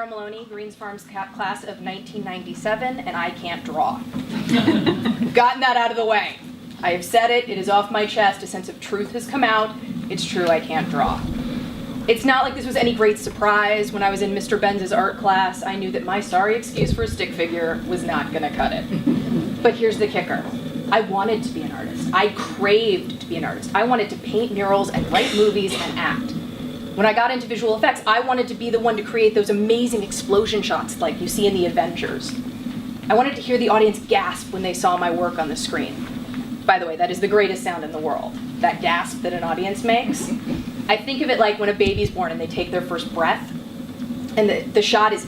Sarah Maloney, Greens Farms class of 1997, and I can't draw. Gotten that out of the way. I have said it, it is off my chest, a sense of truth has come out. It's true, I can't draw. It's not like this was any great surprise. When I was in Mr. Benz's art class, I knew that my sorry excuse for a stick figure was not gonna cut it. But here's the kicker. I wanted to be an artist. I craved to be an artist. I wanted to paint murals and write movies and act. When I got into visual effects, I wanted to be the one to create those amazing explosion shots like you see in the Avengers. I wanted to hear the audience gasp when they saw my work on the screen. By the way, that is the greatest sound in the world, that gasp that an audience makes. I think of it like when a baby's born and they take their first breath, and the shot is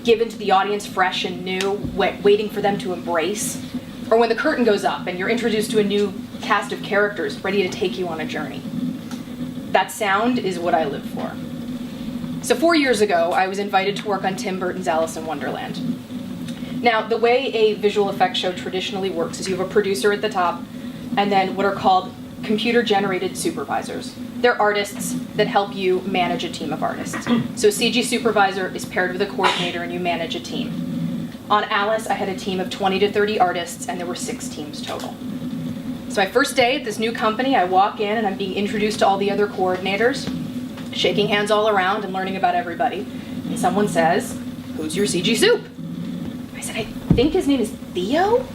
given to the audience fresh and new, waiting for them to embrace. Or when the curtain goes up and you're introduced to a new cast of characters ready to take you on a journey. That sound is what I live for. So 4 years ago, I was invited to work on Tim Burton's Alice in Wonderland. Now, the way a visual effects show traditionally works is you have a producer at the top, and then what are called computer-generated supervisors. They're artists that help you manage a team of artists. So a CG supervisor is paired with a coordinator, and you manage a team. On Alice, I had a team of 20 to 30 artists, and there were 6 teams total. So my first day at this new company, I walk in and I'm being introduced to all the other coordinators, shaking hands all around and learning about everybody. And someone says, "Who's your CG soup?" I said, "I think his name is Theo?"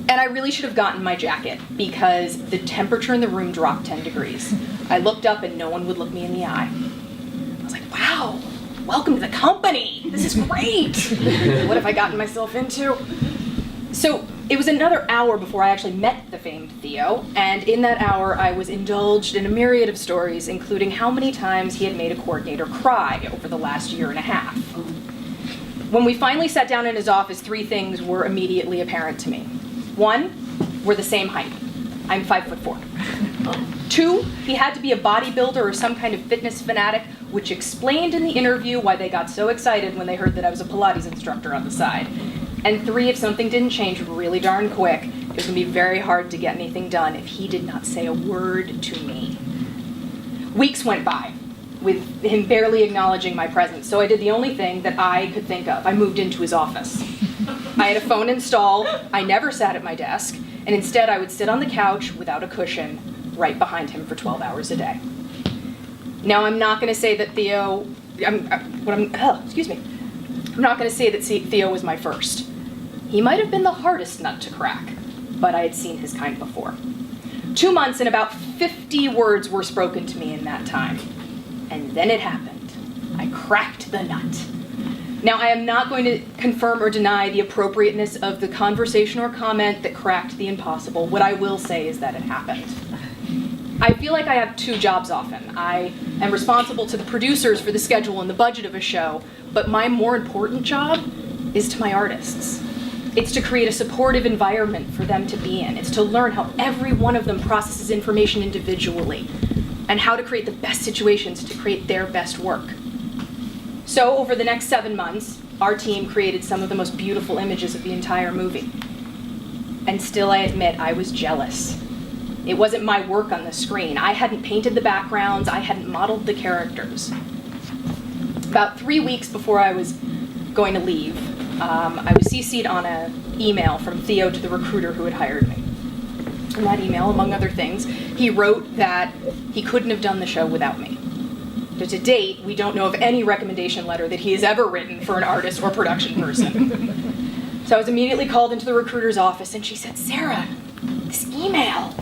And I really should have gotten my jacket because the temperature in the room dropped 10 degrees. I looked up and no one would look me in the eye. I was like, wow, welcome to the company. This is great. What have I gotten myself into? So it was another hour before I actually met the famed Theo, and in that hour I was indulged in a myriad of stories, including how many times he had made a coordinator cry over the last year and a half. When we finally sat down in his office, 3 things were immediately apparent to me. 1, we're the same height. I'm 5'4". 2, he had to be a bodybuilder or some kind of fitness fanatic, which explained in the interview why they got so excited when they heard that I was a Pilates instructor on the side. And 3, if something didn't change really darn quick, it was gonna be very hard to get anything done if he did not say a word to me. Weeks went by with him barely acknowledging my presence, so I did the only thing that I could think of. I moved into his office. I had a phone installed, I never sat at my desk, and instead I would sit on the couch without a cushion right behind him for 12 hours a day. Now I'm not gonna say that Theo, I'm not gonna say that Theo was my first. He might have been the hardest nut to crack, but I had seen his kind before. 2 months and about 50 words were spoken to me in that time. And then it happened. I cracked the nut. Now, I am not going to confirm or deny the appropriateness of the conversation or comment that cracked the impossible. What I will say is that it happened. I feel like I have 2 jobs often. I am responsible to the producers for the schedule and the budget of a show, but my more important job is to my artists. It's to create a supportive environment for them to be in. It's to learn how every one of them processes information individually and how to create the best situations to create their best work. So over the next 7 months, our team created some of the most beautiful images of the entire movie. And still, I admit, I was jealous. It wasn't my work on the screen. I hadn't painted the backgrounds. I hadn't modeled the characters. About 3 weeks before I was going to leave, I was CC'd on an email from Theo to the recruiter who had hired me. In that email, among other things, he wrote that he couldn't have done the show without me. But to date, we don't know of any recommendation letter that he has ever written for an artist or production person. So I was immediately called into the recruiter's office, and she said, "Sarah, this email.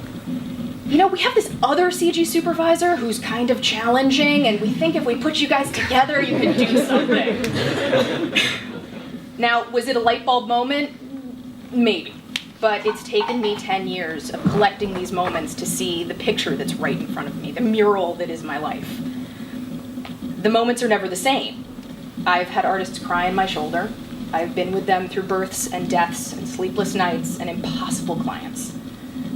You know, we have this other CG supervisor who's kind of challenging, and we think if we put you guys together, you could do something." Now, was it a light bulb moment? Maybe. But it's taken me 10 years of collecting these moments to see the picture that's right in front of me, the mural that is my life. The moments are never the same. I've had artists cry on my shoulder. I've been with them through births and deaths and sleepless nights and impossible clients.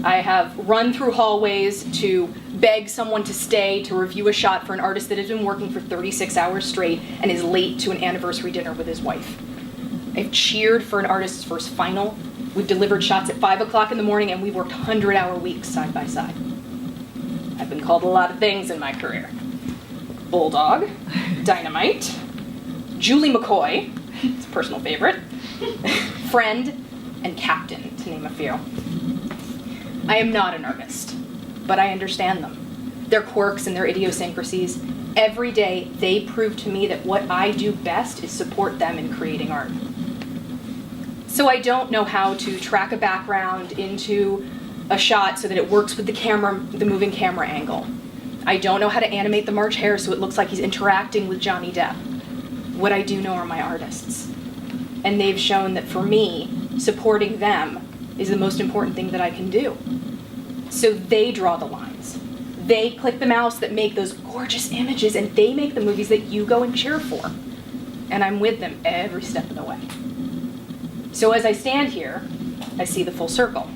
I have run through hallways to beg someone to stay to review a shot for an artist that has been working for 36 hours straight and is late to an anniversary dinner with his wife. I've cheered for an artist's first final. We've delivered shots at 5 o'clock in the morning, and we've worked 100-hour weeks side by side. I've been called a lot of things in my career. Bulldog, dynamite, Julie McCoy, it's a personal favorite, friend, and captain, to name a few. I am not an artist, but I understand them. Their quirks and their idiosyncrasies. Every day, they prove to me that what I do best is support them in creating art. So I don't know how to track a background into a shot so that it works with the camera, the moving camera angle. I don't know how to animate the March Hare so it looks like he's interacting with Johnny Depp. What I do know are my artists. And they've shown that for me, supporting them is the most important thing that I can do. So they draw the lines. They click the mouse that make those gorgeous images, and they make the movies that you go and cheer for. And I'm with them every step of the way. So as I stand here, I see the full circle.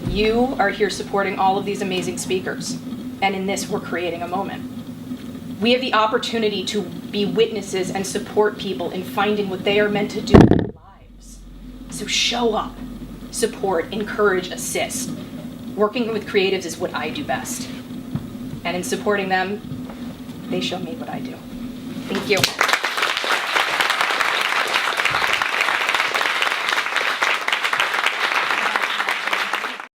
You are here supporting all of these amazing speakers. And in this, we're creating a moment. We have the opportunity to be witnesses and support people in finding what they are meant to do in their lives. So show up, support, encourage, assist. Working with creatives is what I do best. And in supporting them, they show me what I do. Thank you.